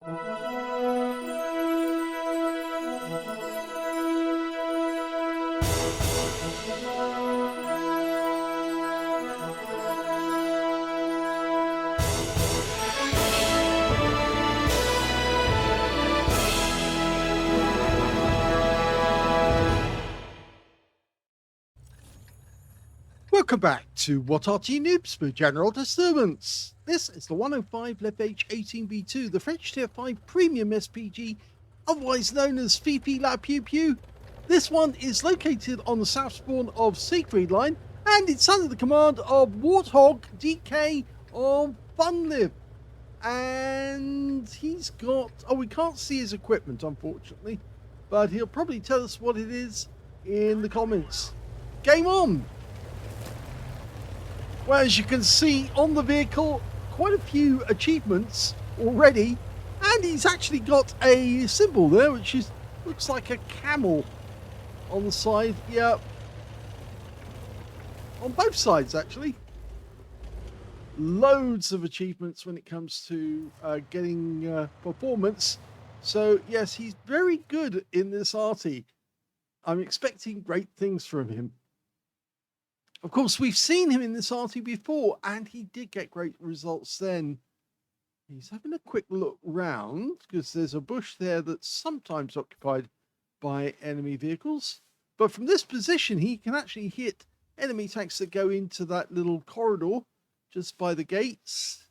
Welcome back to What Arty Noobs for General Disturbance. This is the 105 leFH18B2, the French Tier 5 Premium SPG, otherwise known as Fifi La Pew Pew. This one is located on the south spawn of Siegfried Line, and it's under the command of Warthog DK of Funlive. And he's got, we can't see his equipment unfortunately, but he'll probably tell us what it is in the comments. Game on! Well, as you can see on the vehicle, quite a few achievements already, and he's actually got a symbol there, which looks like a camel on the side. Yeah, on both sides actually. Loads of achievements when it comes to getting performance. So yes, he's very good in this Arty. I'm expecting great things from him. Of course, we've seen him in this Arty before, and he did get great results then. He's having a quick look round, because there's a bush there that's sometimes occupied by enemy vehicles. But from this position, he can actually hit enemy tanks that go into that little corridor just by the gates.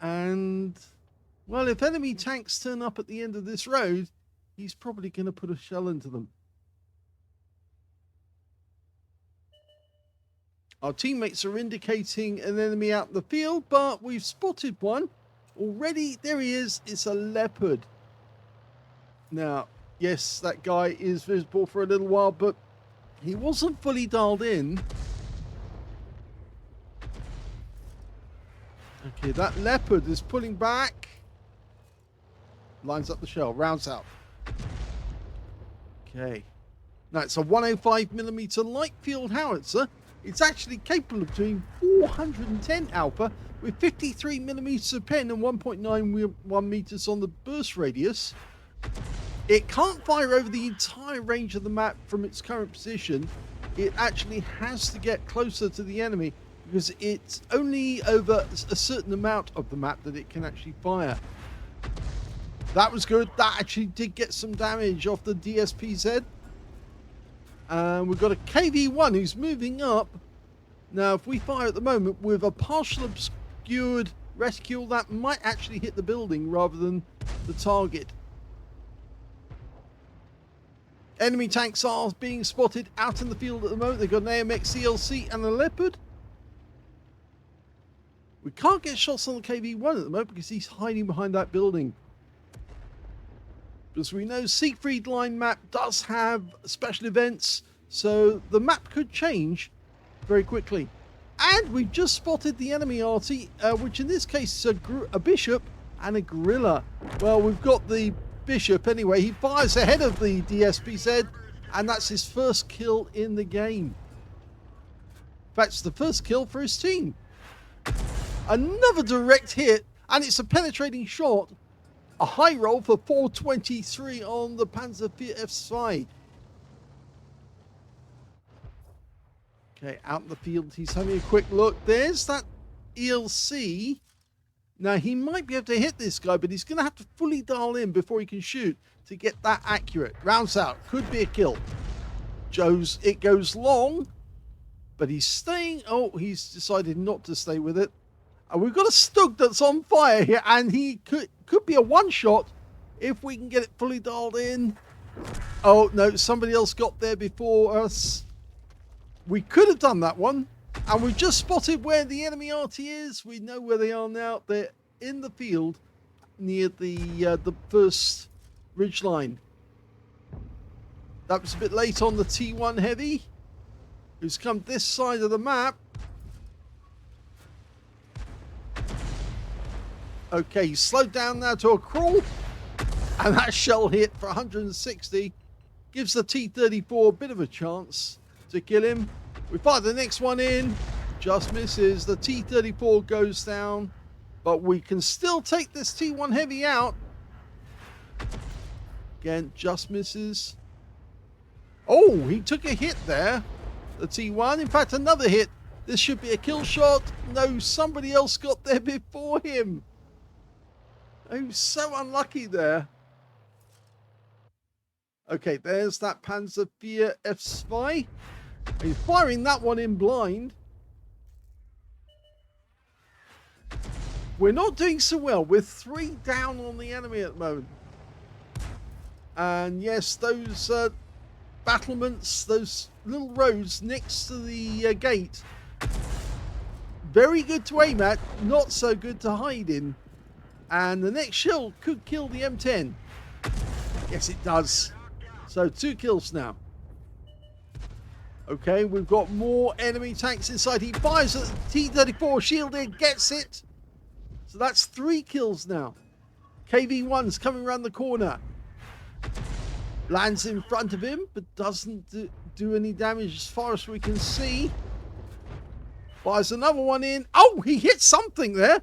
And, well, if enemy tanks turn up at the end of this road, he's probably going to put a shell into them. Our teammates are indicating an enemy out in the field, but we've spotted one already. There he is. It's a leopard. Now, yes, that guy is visible for a little while, but he wasn't fully dialed in. Okay, that leopard is pulling back. Lines up the shell, rounds out. Okay. Now, it's a 105mm light field howitzer. It's actually capable of doing 410 alpha with 53mm of pen and 1.91 meters on the burst radius. It can't fire over the entire range of the map from its current position. It actually has to get closer to the enemy because it's only over a certain amount of the map that it can actually fire. That was good. That actually did get some damage off the DSPZ. We've got a KV-1 who's moving up. Now, if we fire at the moment with a partial obscured rescue, that might actually hit the building rather than the target. Enemy tanks are being spotted out in the field at the moment. They've got an AMX CLC and a Leopard. We can't get shots on the KV-1 at the moment because he's hiding behind that building. As we know, Siegfried Line map does have special events, so the map could change very quickly. And we've just spotted the enemy Arty, which in this case is a bishop and a gorilla. Well, we've got the bishop anyway. He fires ahead of the DSPZ, and that's his first kill in the game. In fact, it's the first kill for his team. Another direct hit, and it's a penetrating shot. A high roll for 423 on the Panzer IV side. Okay, out in the field, he's having a quick look. There's that ELC. Now, he might be able to hit this guy, but he's going to have to fully dial in before he can shoot to get that accurate. Rounds out. Could be a kill. It goes long, but he's staying. Oh, he's decided not to stay with it. And we've got a Stug that's on fire here, and he could be a one-shot if we can get it fully dialed in. Oh, no, somebody else got there before us. We could have done that one. And we've just spotted where the enemy Arty is. We know where they are now. They're in the field near the first ridge line. That was a bit late on the T1 Heavy, who's come this side of the map. Okay, he's slowed down now to a crawl. And that shell hit for 160. Gives the T-34 a bit of a chance to kill him. We fire the next one in. Just misses. The T-34 goes down. But we can still take this T1 Heavy out. Again, just misses. Oh, he took a hit there. The T1. In fact, another hit. This should be a kill shot. No, somebody else got there before him. Oh, so unlucky there. Okay, there's that Panzer IV F2. He's firing that one in blind. We're not doing so well. We're 3 down on the enemy at the moment. And yes, those battlements, those little roads next to the gate, very good to aim at, not so good to hide in. And the next shell could kill the M10. Yes, it does. So 2 kills now. Okay, we've got more enemy tanks inside. He fires at the T-34, shielded, gets it. So that's 3 kills now. KV-1's coming around the corner. Lands in front of him, but doesn't do any damage as far as we can see. Fires another one in. Oh, he hit something there.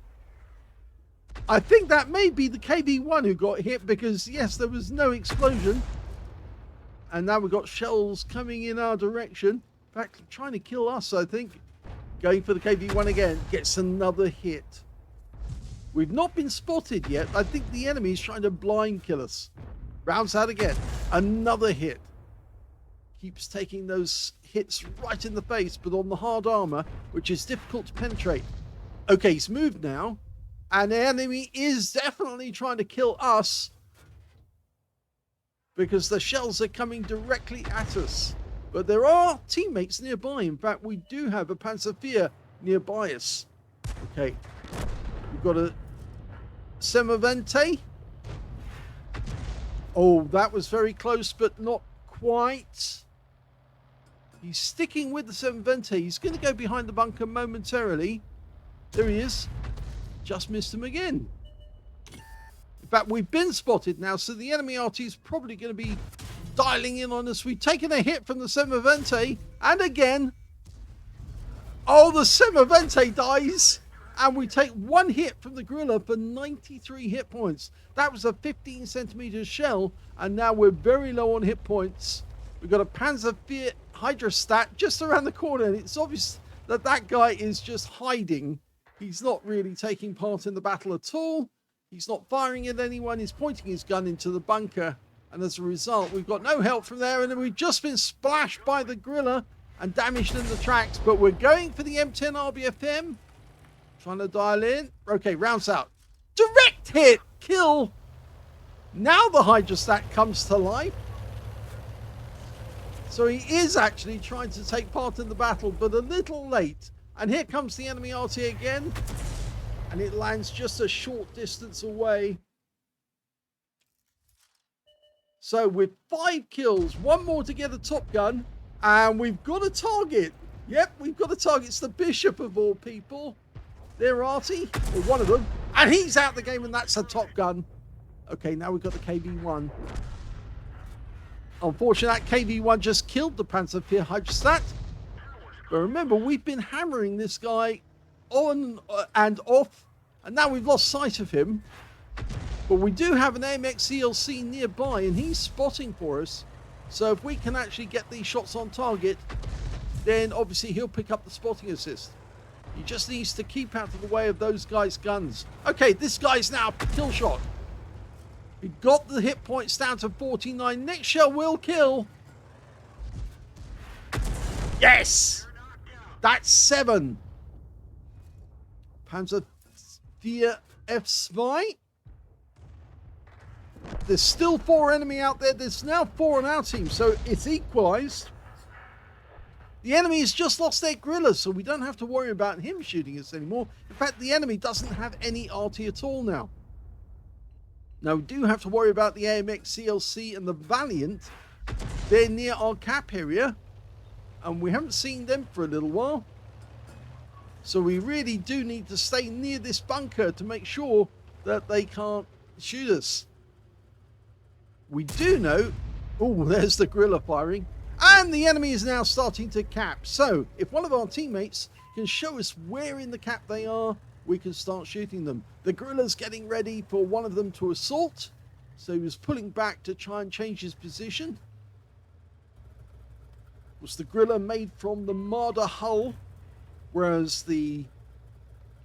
I think that may be the KV-1 who got hit because, yes, there was no explosion. And now we've got shells coming in our direction. In fact, trying to kill us, I think. Going for the KV-1 again. Gets another hit. We've not been spotted yet. I think the enemy is trying to blind kill us. Rounds out again. Another hit. Keeps taking those hits right in the face, but on the hard armor, which is difficult to penetrate. Okay, he's moved now. And the enemy is definitely trying to kill us because the shells are coming directly at us. But there are teammates nearby. In fact, we do have a Panzer IV nearby us. Okay. We've got a Semavente. Oh, that was very close, but not quite. He's sticking with the Semavente. He's going to go behind the bunker momentarily. There he is. Just missed him again. In fact, we've been spotted now, so the enemy Arty is probably going to be dialing in on us. We've taken a hit from the Semavente, and again. Oh, the Semavente dies, and we take 1 hit from the Gorilla for 93 hit points. That was a 15 centimeter shell, and now we're very low on hit points. We've got a Panzer IV Hydrostat just around the corner, and it's obvious that that guy is just hiding. He's not really taking part in the battle at all. He's not firing at anyone. He's pointing his gun into the bunker. And as a result, we've got no help from there. And then we've just been splashed by the Gorilla and damaged in the tracks. But we're going for the M10 RBFM. Trying to dial in. Okay, rounds out. Direct hit. Kill. Now the Hydrostat comes to life. So he is actually trying to take part in the battle, but a little late. And here comes the enemy Arty again. And it lands just a short distance away. So with 5 kills, 1 more to get a Top Gun. And we've got a target. Yep, we've got a target. It's the Bishop of all people. They're Arty, or one of them. And he's out the game, and that's a Top Gun. Okay, now we've got the KV-1. Unfortunately, that KV-1 just killed the Panzer IV Hydrostat. But remember, we've been hammering this guy on and off, and now we've lost sight of him. But we do have an AMX CLC nearby, and he's spotting for us. So if we can actually get these shots on target, then obviously he'll pick up the spotting assist. He just needs to keep out of the way of those guys' guns. Okay, this guy's now kill shot. He got the hit points down to 49. Next shell will kill. Yes! That's 7. Panzer IV F2. There's still 4 enemy out there. There's now 4 on our team, so it's equalized. The enemy has just lost their Gorilla, so we don't have to worry about him shooting us anymore. In fact, the enemy doesn't have any Arty at all now. Now, we do have to worry about the AMX CLC and the Valiant. They're near our cap area, and we haven't seen them for a little while. So we really do need to stay near this bunker to make sure that they can't shoot us. We do know... Oh, there's the Gorilla firing. And the enemy is now starting to cap. So, if one of our teammates can show us where in the cap they are, we can start shooting them. The guerrilla's getting ready for one of them to assault. So he was pulling back to try and change his position. Was the guerrilla made from the Marder hull, whereas the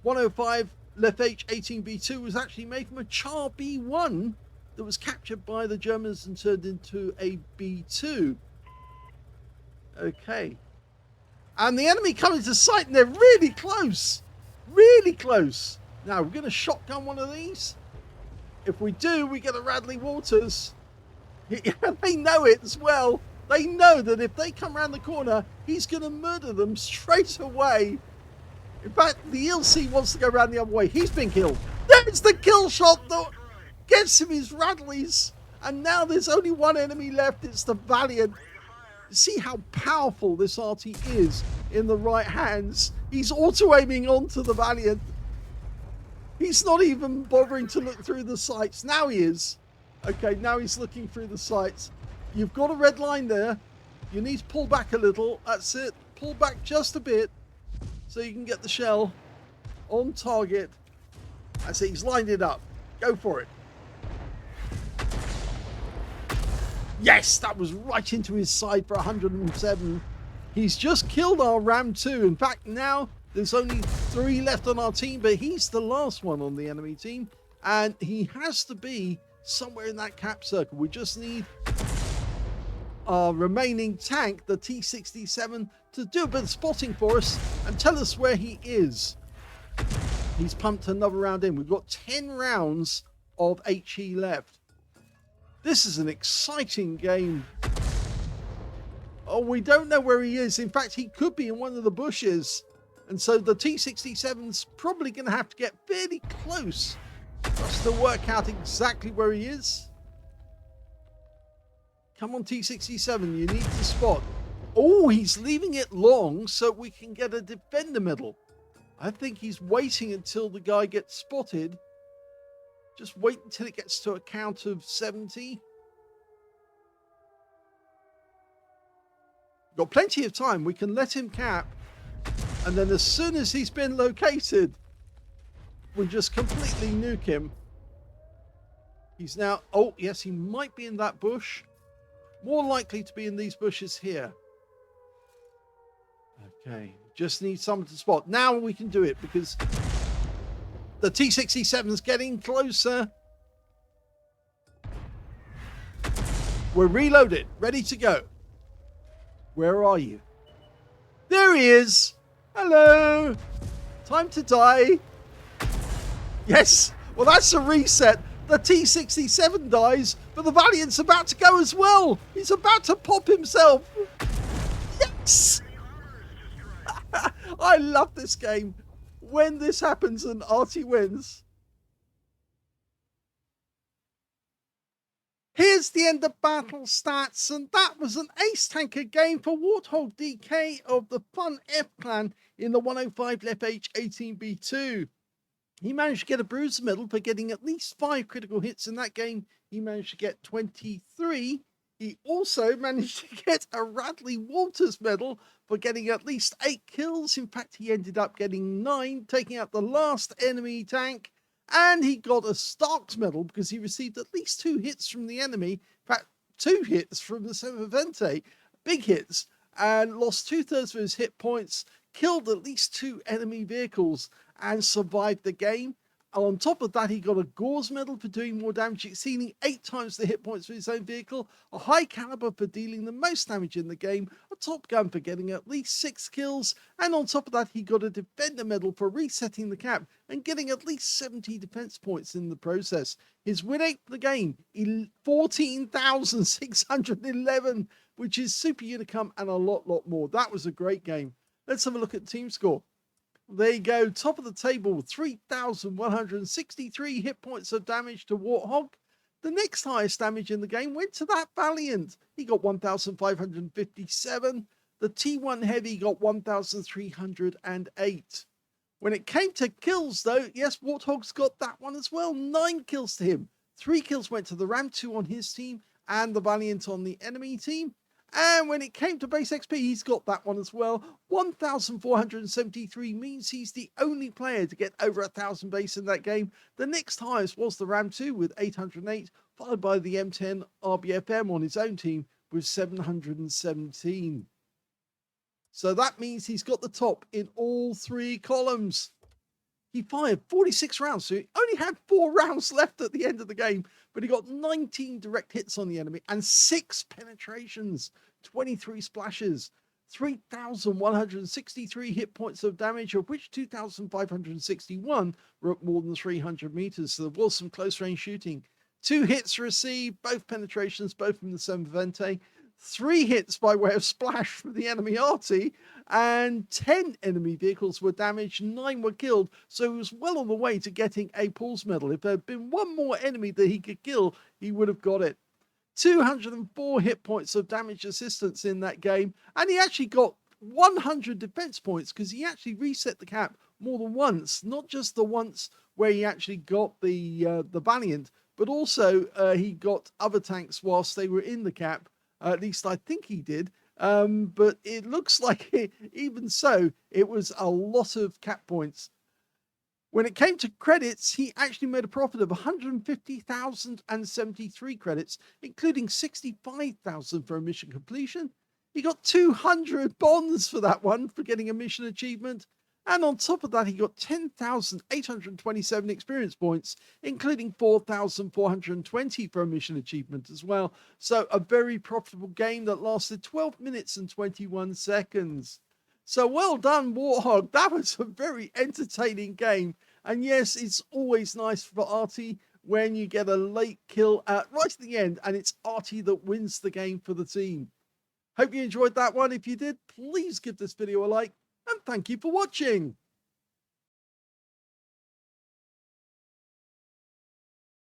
105 leFH18B2 was actually made from a Char B1 that was captured by the Germans and turned into a B2. Okay. And the enemy coming to sight, and they're really close. Really close. Now, we're going to shotgun one of these. If we do, we get a Radley Waters. They know it as well. They know that if they come around the corner, he's going to murder them straight away. In fact, the ELC wants to go around the other way. He's been killed. There's the kill shot that gets him his Radleys. And now there's only one enemy left. It's the Valiant. See how powerful this Arty is in the right hands. He's auto-aiming onto the Valiant. He's not even bothering to look through the sights. Now he is. Okay, now he's looking through the sights. You've got a red line there. You need to pull back a little. That's it. Pull back just a bit so you can get the shell on target. That's it. He's lined it up. Go for it. Yes, that was right into his side for 107. He's just killed our Ram 2. In fact, now there's only 3 left on our team, but he's the last one on the enemy team. And he has to be somewhere in that cap circle. We just need our remaining tank, the T-67, to do a bit of spotting for us and tell us where he is. He's pumped another round in. We've got 10 rounds of HE left. This is an exciting game. Oh, we don't know where he is. In fact, he could be in one of the bushes. And so the T-67's probably going to have to get fairly close for us to work out exactly where he is. Come on, T-67, you need to spot. Oh, he's leaving it long so we can get a defender medal. I think he's waiting until the guy gets spotted. Just wait until it gets to a count of 70. Got plenty of time. We can let him cap. And then as soon as he's been located, we'll just completely nuke him. He's now... Oh, yes, he might be in that bush. More likely to be in these bushes here. Okay. Just need someone to spot. Now we can do it because the T-67 is getting closer. We're reloaded. Ready to go. Where are you? There he is. Hello. Time to die. Yes. Well, that's a reset. The T-67 dies, but the Valiant's about to go as well. He's about to pop himself. Yes. I love this game. When this happens and Arty wins. Here's the end of battle stats, and that was an ace tanker game for Warthog DK of the Fun F clan in the 105 leFH18B2. He managed to get a bruiser medal for getting at least 5 critical hits in that game. He managed to get 23. He also managed to get a Radley Waters medal for getting at least 8 kills. In fact, he ended up getting 9, taking out the last enemy tank. And he got a Starks medal because he received at least 2 hits from the enemy. In fact, 2 hits from the Semavente. Big hits. And lost 2/3 of his hit points. Killed at least 2 enemy vehicles and survived the game. On top of that, he got a Gauze medal for doing more damage, exceeding 8 times the hit points for his own vehicle, a high caliber for dealing the most damage in the game, a Top Gun for getting at least 6 kills, and on top of that, he got a Defender medal for resetting the cap and getting at least 70 defense points in the process. His win rate for the game, 14,611, which is super unicum and a lot more. That was a great game. Let's have a look at the team score. There you go, top of the table, 3,163 hit points of damage to Warthog. The next highest damage in the game went to that Valiant. He got 1,557. The T1 Heavy got 1,308. When it came to kills, though, yes, Warthog's got that one as well. 9 kills to him. 3 kills went to the Ram 2 on his team and the Valiant on the enemy team. And when it came to base XP, he's got that one as well. 1,473 means he's the only player to get over 1,000 base in that game. The next highest was the Ram 2 with 808, followed by the M10 RBFM on his own team with 717. So that means he's got the top in all three columns. He fired 46 rounds, so he only had 4 rounds left at the end of the game, but he got 19 direct hits on the enemy and 6 penetrations, 23 splashes, 3,163 hit points of damage, of which 2,561 were at more than 300 meters, so there was some close range shooting. 2 hits received, both penetrations, both from the Semvente, 3 hits by way of splash from the enemy Arty, and 10 enemy vehicles were damaged, 9 were killed, so he was well on the way to getting a Paul's medal. If there had been one more enemy that he could kill, he would have got it. 204 hit points of damage assistance in that game, and he actually got 100 defense points because he actually reset the cap more than once, not just the once where he actually got the Valiant, but also he got other tanks whilst they were in the cap. At least I think he did. But it looks like even so, it was a lot of cap points. When it came to credits, he actually made a profit of 150,073 credits, including 65,000 for a mission completion. He got 200 bonds for that one, for getting a mission achievement. And on top of that, he got 10,827 experience points, including 4,420 for a mission achievement as well. So a very profitable game that lasted 12 minutes and 21 seconds. So well done, Warthog. That was a very entertaining game. And yes, it's always nice for Arty when you get a late kill right at the end, and it's Arty that wins the game for the team. Hope you enjoyed that one. If you did, please give this video a like. And thank you for watching.